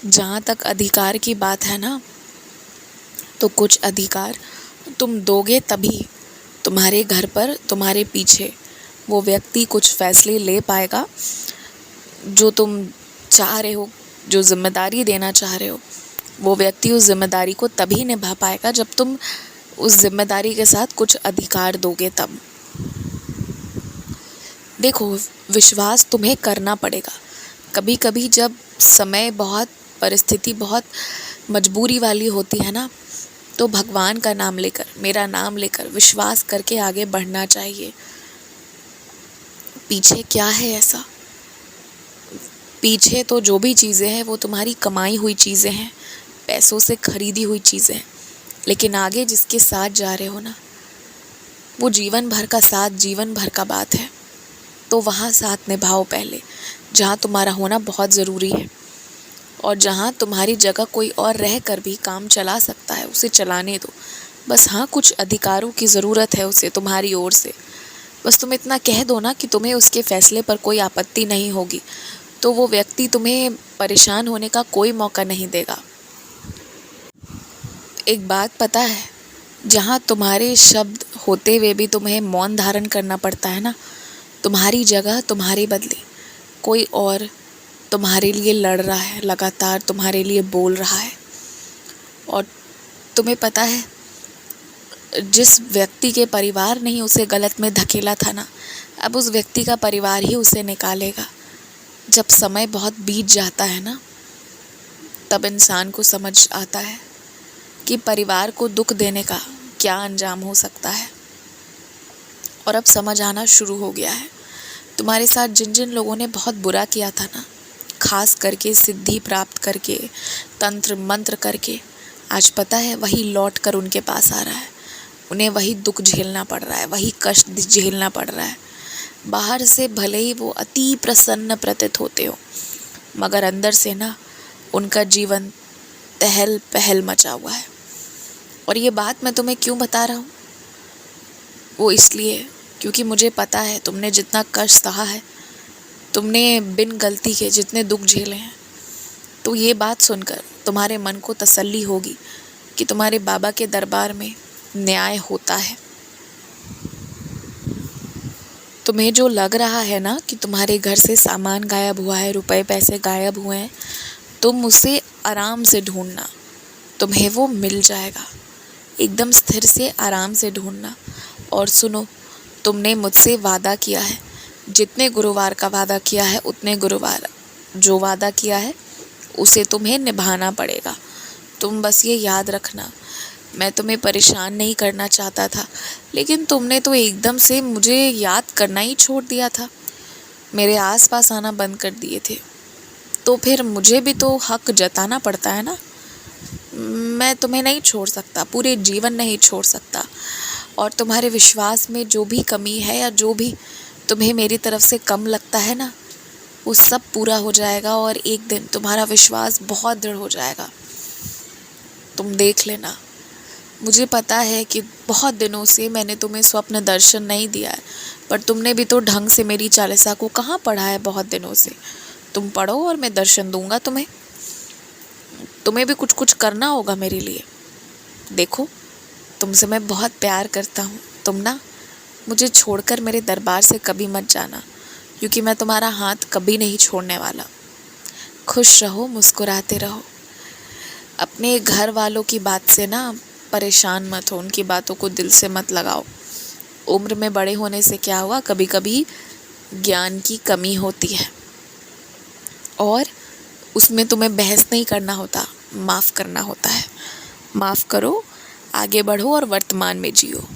जहाँ तक अधिकार की बात है ना, तो कुछ अधिकार तुम दोगे तभी तुम्हारे घर पर, तुम्हारे पीछे वो व्यक्ति कुछ फैसले ले पाएगा जो तुम चाह रहे हो, जो जिम्मेदारी देना चाह रहे हो। वो व्यक्ति उस जिम्मेदारी को तभी निभा पाएगा जब तुम उस जिम्मेदारी के साथ कुछ अधिकार दोगे तब। देखो, विश्वास तुम्हें करना पड़ेगा। कभी कभी जब समय बहुत, परिस्थिति बहुत मजबूरी वाली होती है ना, तो भगवान का नाम लेकर, मेरा नाम लेकर विश्वास करके आगे बढ़ना चाहिए। पीछे क्या है ऐसा? पीछे तो जो भी चीज़ें हैं वो तुम्हारी कमाई हुई चीज़ें हैं, पैसों से खरीदी हुई चीज़ें हैं। लेकिन आगे जिसके साथ जा रहे हो ना, वो जीवन भर का साथ, जीवन भर का बात है। तो वहाँ साथ निभाओ पहले, जहाँ तुम्हारा होना बहुत ज़रूरी है। और जहाँ तुम्हारी जगह कोई और रह कर भी काम चला सकता है, उसे चलाने दो। बस हाँ, कुछ अधिकारों की ज़रूरत है उसे तुम्हारी ओर से। बस तुम इतना कह दो ना कि तुम्हें उसके फ़ैसले पर कोई आपत्ति नहीं होगी, तो वो व्यक्ति तुम्हें परेशान होने का कोई मौका नहीं देगा। एक बात पता है, जहाँ तुम्हारे शब्द होते हुए भी तुम्हें मौन धारण करना पड़ता है ना, तुम्हारी जगह तुम्हारे बदले कोई और तुम्हारे लिए लड़ रहा है, लगातार तुम्हारे लिए बोल रहा है। और तुम्हें पता है, जिस व्यक्ति के परिवार ने ही उसे गलत में धकेला था ना, अब उस व्यक्ति का परिवार ही उसे निकालेगा। जब समय बहुत बीत जाता है ना, तब इंसान को समझ आता है कि परिवार को दुख देने का क्या अंजाम हो सकता है। और अब समझ आना शुरू हो गया है। तुम्हारे साथ जिन जिन लोगों ने बहुत बुरा किया था ना, खास करके सिद्धि प्राप्त करके, तंत्र मंत्र करके, आज पता है वही लौट कर उनके पास आ रहा है। उन्हें वही दुख झेलना पड़ रहा है, वही कष्ट झेलना पड़ रहा है। बाहर से भले ही वो अति प्रसन्न प्रतीत होते हो, मगर अंदर से ना उनका जीवन तहल पहल मचा हुआ है। और ये बात मैं तुम्हें क्यों बता रहा हूँ, वो इसलिए क्योंकि मुझे पता है तुमने जितना कष्ट सहा है, तुमने बिन गलती के जितने दुख झेले हैं, तो ये बात सुनकर तुम्हारे मन को तसल्ली होगी कि तुम्हारे बाबा के दरबार में न्याय होता है। तुम्हें जो लग रहा है ना कि तुम्हारे घर से सामान गायब हुआ है, रुपए पैसे गायब हुए हैं, तुम उसे आराम से ढूंढना, तुम्हें वो मिल जाएगा। एकदम स्थिर से आराम से ढूंढना। और सुनो, तुमने मुझसे वादा किया है, जितने गुरुवार का वादा किया है उतने गुरुवार जो वादा किया है उसे तुम्हें निभाना पड़ेगा। तुम बस ये याद रखना, मैं तुम्हें परेशान नहीं करना चाहता था, लेकिन तुमने तो एकदम से मुझे याद करना ही छोड़ दिया था, मेरे आसपास आना बंद कर दिए थे। तो फिर मुझे भी तो हक जताना पड़ता है ना। मैं तुम्हें नहीं छोड़ सकता, पूरे जीवन नहीं छोड़ सकता। और तुम्हारे विश्वास में जो भी कमी है या जो भी तुम्हें मेरी तरफ से कम लगता है ना, वो सब पूरा हो जाएगा और एक दिन तुम्हारा विश्वास बहुत दृढ़ हो जाएगा। तुम देख लेना। मुझे पता है कि बहुत दिनों से मैंने तुम्हें स्वप्न दर्शन नहीं दिया है, पर तुमने भी तो ढंग से मेरी चालीसा को कहाँ पढ़ा है बहुत दिनों से। तुम पढ़ो और मैं दर्शन दूंगा तुम्हें। तुम्हें भी कुछ कुछ करना होगा मेरे लिए। देखो, तुमसे मैं बहुत प्यार करता हूँ। तुम ना मुझे छोड़कर मेरे दरबार से कभी मत जाना, क्योंकि मैं तुम्हारा हाथ कभी नहीं छोड़ने वाला। खुश रहो, मुस्कुराते रहो। अपने घर वालों की बात से ना परेशान मत हो, उनकी बातों को दिल से मत लगाओ। उम्र में बड़े होने से क्या हुआ, कभी कभी ज्ञान की कमी होती है और उसमें तुम्हें बहस नहीं करना होता, माफ़ करना होता है। माफ़ करो, आगे बढ़ो और वर्तमान में जियो।